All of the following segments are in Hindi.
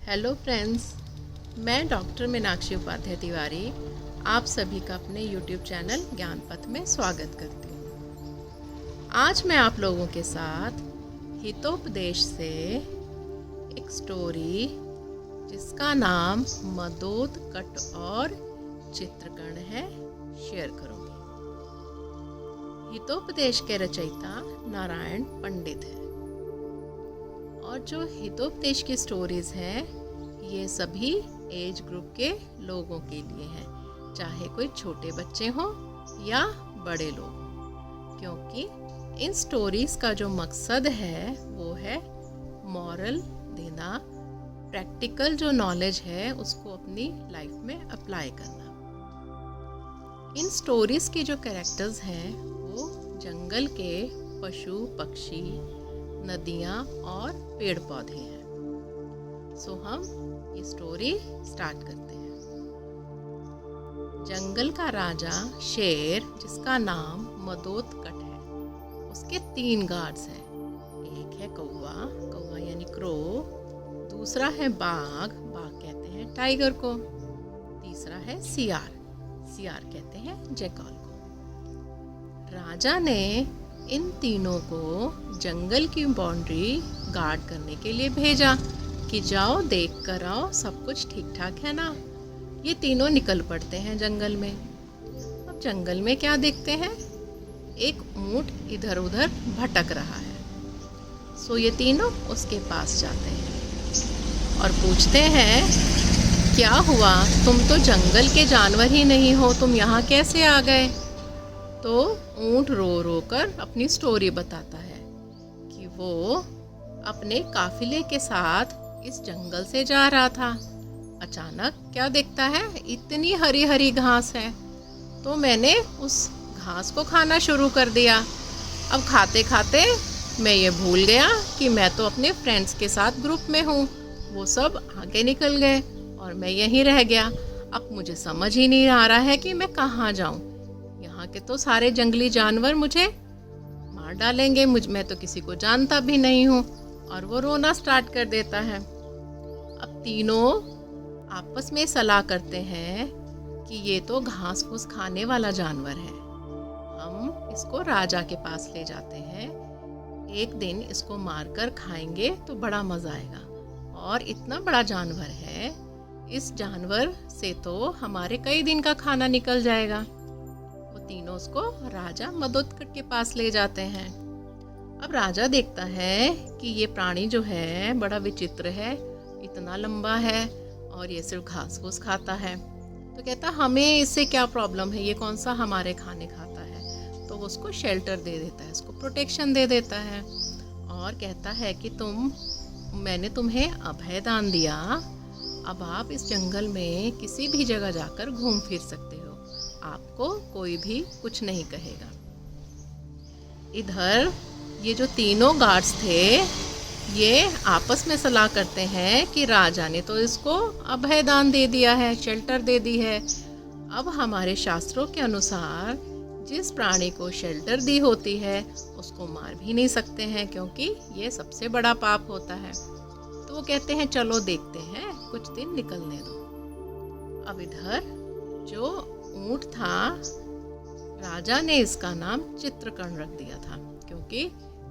हेलो फ्रेंड्स, मैं डॉक्टर मीनाक्षी उपाध्याय तिवारी आप सभी का अपने यूट्यूब चैनल ज्ञान पथ में स्वागत करती हूँ। आज मैं आप लोगों के साथ हितोपदेश से एक स्टोरी जिसका नाम मदोदकट और चित्रकर्ण है शेयर करूँगी। हितोपदेश के रचयिता नारायण पंडित हैं और जो हितोपदेश की स्टोरीज हैं ये सभी एज ग्रुप के लोगों के लिए हैं, चाहे कोई छोटे बच्चे हों या बड़े लोग, क्योंकि इन स्टोरीज का जो मकसद है वो है मॉरल देना, प्रैक्टिकल जो नॉलेज है उसको अपनी लाइफ में अप्लाई करना। इन स्टोरीज के जो कैरेक्टर्स हैं वो जंगल के पशु पक्षी, नदियाँ और पेड़ पौधे हैं। सो हम ये स्टोरी स्टार्ट करते हैं। जंगल का राजा शेर, जिसका नाम मदोदकट है, उसके 3 गार्ड्स हैं। एक है कौवा, कौवा यानी क्रो, दूसरा है बाघ, बाघ कहते हैं टाइगर को, तीसरा है सियार, सियार कहते हैं जैकल को। राजा ने इन तीनों को जंगल की बाउंड्री गार्ड करने के लिए भेजा कि जाओ देख कर आओ सब कुछ ठीक ठाक है ना। ये तीनों निकल पड़ते हैं जंगल में। अब जंगल में क्या देखते हैं, एक ऊंट इधर उधर भटक रहा है। सो ये तीनों उसके पास जाते हैं और पूछते हैं, क्या हुआ, तुम तो जंगल के जानवर ही नहीं हो, तुम यहाँ कैसे आ गए? तो ऊंट रो रो कर अपनी स्टोरी बताता है कि वो अपने काफिले के साथ इस जंगल से जा रहा था। अचानक क्या देखता है, इतनी हरी हरी घास है, तो मैंने उस घास को खाना शुरू कर दिया। अब खाते खाते मैं ये भूल गया कि मैं तो अपने फ्रेंड्स के साथ ग्रुप में हूँ। वो सब आगे निकल गए और मैं यहीं रह गया। अब मुझे समझ ही नहीं आ रहा है कि मैं कहाँ जाऊँ। यहाँ के तो सारे जंगली जानवर मुझे मार डालेंगे, मैं तो किसी को जानता भी नहीं हूँ। और वो रोना स्टार्ट कर देता है। अब तीनों आपस में सलाह करते हैं कि ये तो घास फूस खाने वाला जानवर है, हम इसको राजा के पास ले जाते हैं, एक दिन इसको मारकर खाएंगे तो बड़ा मजा आएगा। और इतना बड़ा जानवर है, इस जानवर से तो हमारे कई दिन का खाना निकल जाएगा। वो तीनों उसको राजा मदोदकट के पास ले जाते हैं। अब राजा देखता है कि ये प्राणी जो है बड़ा विचित्र है, इतना लंबा है और ये सिर्फ घास फूस खाता है। तो कहता हमें इससे क्या प्रॉब्लम है, ये कौन सा हमारे खाने खाता है। तो वो उसको शेल्टर दे देता है, उसको प्रोटेक्शन दे देता है और कहता है कि मैंने तुम्हें अभय दान दिया, अब आप इस जंगल में किसी भी जगह जाकर घूम फिर सकते हो, आपको कोई भी कुछ नहीं कहेगा। इधर ये जो तीनों गार्ड्स थे ये आपस में सलाह करते हैं कि राजा ने तो इसको अभय दान दे दिया है, शेल्टर दे दी है। अब हमारे शास्त्रों के अनुसार जिस प्राणी को शेल्टर दी होती है उसको मार भी नहीं सकते हैं, क्योंकि ये सबसे बड़ा पाप होता है। तो वो कहते हैं चलो देखते हैं, कुछ दिन निकलने दो। अब इधर जो ऊंट था, राजा ने इसका नाम चित्रकर्ण रख दिया था, क्योंकि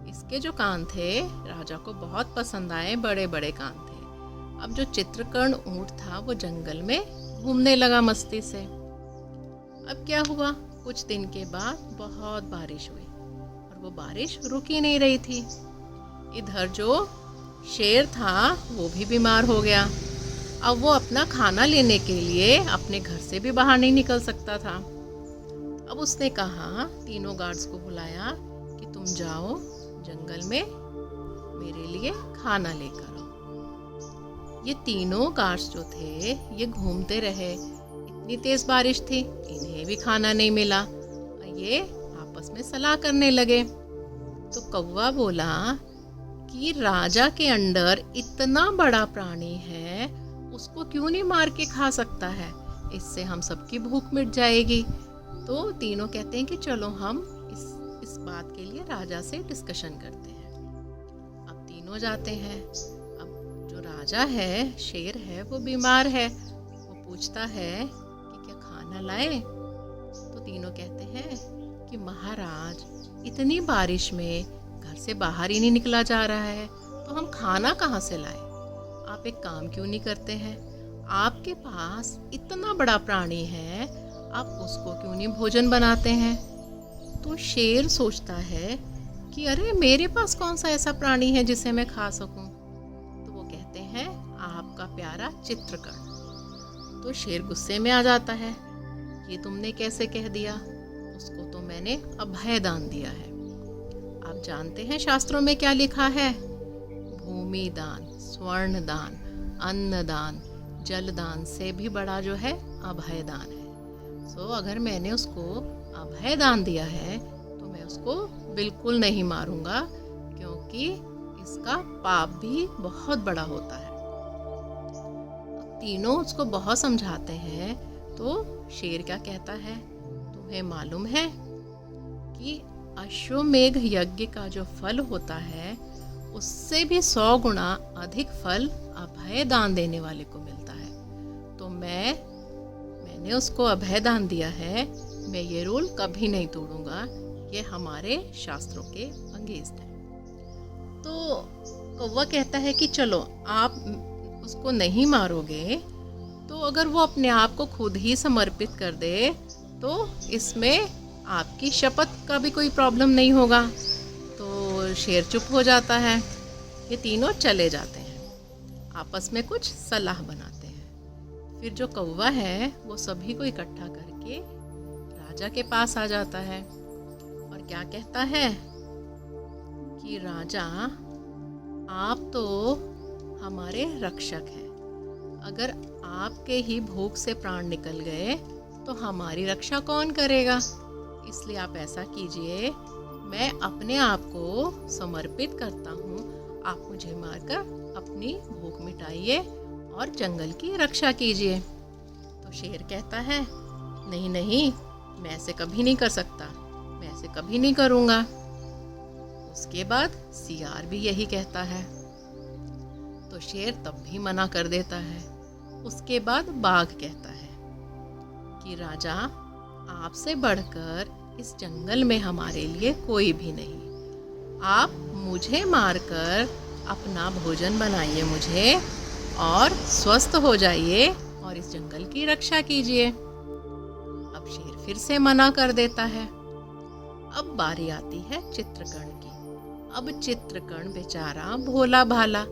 इसके जो कान थे राजा को बहुत पसंद आए, बड़े बड़े कान थे। अब जो चित्रकर्ण ऊंट था वो जंगल में घूमने लगा मस्ती से। अब क्या हुआ, कुछ दिन के बाद बहुत बारिश हुई और वो बारिश रुक ही नहीं रही थी। इधर जो शेर था वो भी बीमार हो गया। अब वो अपना खाना लेने के लिए अपने घर से भी बाहर नहीं निकल सकता था। अब उसने कहा, तीनों गार्ड्स को बुलाया कि तुम जाओ जंगल में मेरे लिए खाना लेकर आओ। ये तीनों गार्ड्स जो थे ये घूमते रहे, इतनी तेज बारिश थी, इन्हें भी खाना नहीं मिला। ये आपस में सलाह करने लगे। तो कौवा बोला कि राजा के अंडर इतना बड़ा प्राणी है, उसको क्यों नहीं मार के खा सकता है, इससे हम सबकी भूख मिट जाएगी। तो तीनों कहते हैं कि चलो हम इस बात के लिए राजा से डिस्कशन करते हैं। अब तीनों जाते हैं। अब जो राजा है, शेर है, वो बीमार है। वो पूछता है कि क्या खाना लाए? तो तीनों कहते हैं कि महाराज, इतनी बारिश में घर से बाहर ही नहीं निकला जा रहा है, तो हम खाना कहाँ से लाए? आप एक काम क्यों नहीं करते हैं? आपके पास इतना बड़ा प्राणी है, आप उसको क्यों नहीं भोजन बनाते हैं? तो शेर सोचता है कि अरे, मेरे पास कौन सा ऐसा प्राणी है जिसे मैं खा सकूं? तो वो कहते हैं, आपका प्यारा चित्रकण। तो शेर गुस्से में आ जाता है, ये तुमने कैसे कह दिया? उसको तो मैंने अभय दान दिया है। आप जानते हैं शास्त्रों में क्या लिखा है? भूमि दान, स्वर्ण दान, अन्न दान, जल दान से भी बड़ा जो है अभय दान है। सो अगर मैंने उसको अभय दान दिया है तो मैं उसको बिल्कुल नहीं मारूंगा, क्योंकि इसका पाप भी बहुत बड़ा होता है। तीनों उसको बहुत समझाते हैं। तो शेर क्या कहता है, तुम्हें मालूम है कि अश्वमेघ यज्ञ का जो फल होता है उससे भी 100 गुना अधिक फल अभय दान देने वाले को मिलता है। तो मैंने उसको अभय दान दिया है, मैं ये रूल कभी नहीं तोड़ूंगा, ये हमारे शास्त्रों के अगेंस्ट है। तो कौवा कहता है कि चलो, आप उसको नहीं मारोगे तो अगर वो अपने आप को खुद ही समर्पित कर दे तो इसमें आपकी शपथ का भी कोई प्रॉब्लम नहीं होगा। तो शेर चुप हो जाता है। ये तीनों चले जाते हैं, आपस में कुछ सलाह बनाते हैं। फिर जो कौवा है वो सभी को इकट्ठा करके राजा के पास आ जाता है और क्या कहता है कि राजा, आप तो हमारे रक्षक हैं, अगर आपके ही भूख से प्राण निकल गए तो हमारी रक्षा कौन करेगा? इसलिए आप ऐसा कीजिए, मैं अपने आप को समर्पित करता हूँ, आप मुझे मारकर अपनी भूख मिटाइए और जंगल की रक्षा कीजिए। तो शेर कहता है, नहीं नहीं, मैं ऐसे कभी नहीं कर सकता, मैं ऐसे कभी नहीं करूँगा। उसके बाद सियार भी यही कहता है। तो शेर तब भी मना कर देता है। उसके बाद बाघ कहता है कि राजा, आपसे बढ़कर इस जंगल में हमारे लिए कोई भी नहीं, आप मुझे मारकर अपना भोजन बनाइए मुझे और स्वस्थ हो जाइए और इस जंगल की रक्षा कीजिए। अब शेर फिर से मना कर देता है। अब बारी आती है चित्रकण की। अब चित्रकण बेचारा भोला भाला,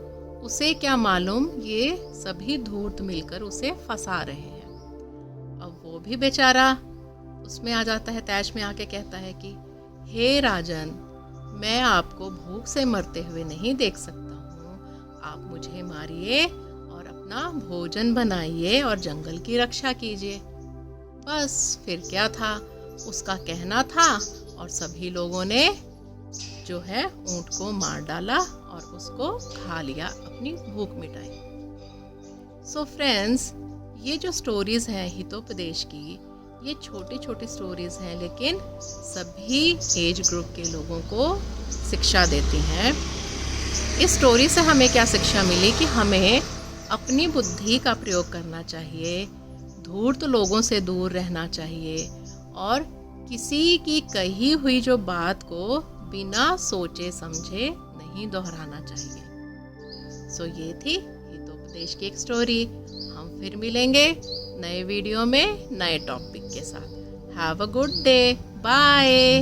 उसे क्या मालूम ये सभी धूर्त मिलकर उसे फंसा रहे हैं। अब वो भी बेचारा उसमें आ जाता है, तैश में आके कहता है कि हे राजन, मैं आपको भूख से मरते हुए नहीं देख सकता हूँ, आप मुझे मारिए और अपना भोजन बनाइए और जंगल की रक्षा कीजिए। बस फिर क्या था, उसका कहना था और सभी लोगों ने जो है ऊंट को मार डाला और उसको खा लिया, अपनी भूख मिटाई। सो फ्रेंड्स, ये जो स्टोरीज हैं हितोपदेश की, ये छोटी छोटी स्टोरीज हैं, लेकिन सभी एज ग्रुप के लोगों को शिक्षा देती हैं। इस स्टोरी से हमें क्या शिक्षा मिली कि हमें अपनी बुद्धि का प्रयोग करना चाहिए, धूर्त लोगों से दूर रहना चाहिए और किसी की कही हुई जो बात को बिना सोचे समझे नहीं दोहराना चाहिए। सो ये थी हितोपदेश की एक स्टोरी। हम फिर मिलेंगे नए वीडियो में नए टॉपिक के साथ। Have a good day, bye.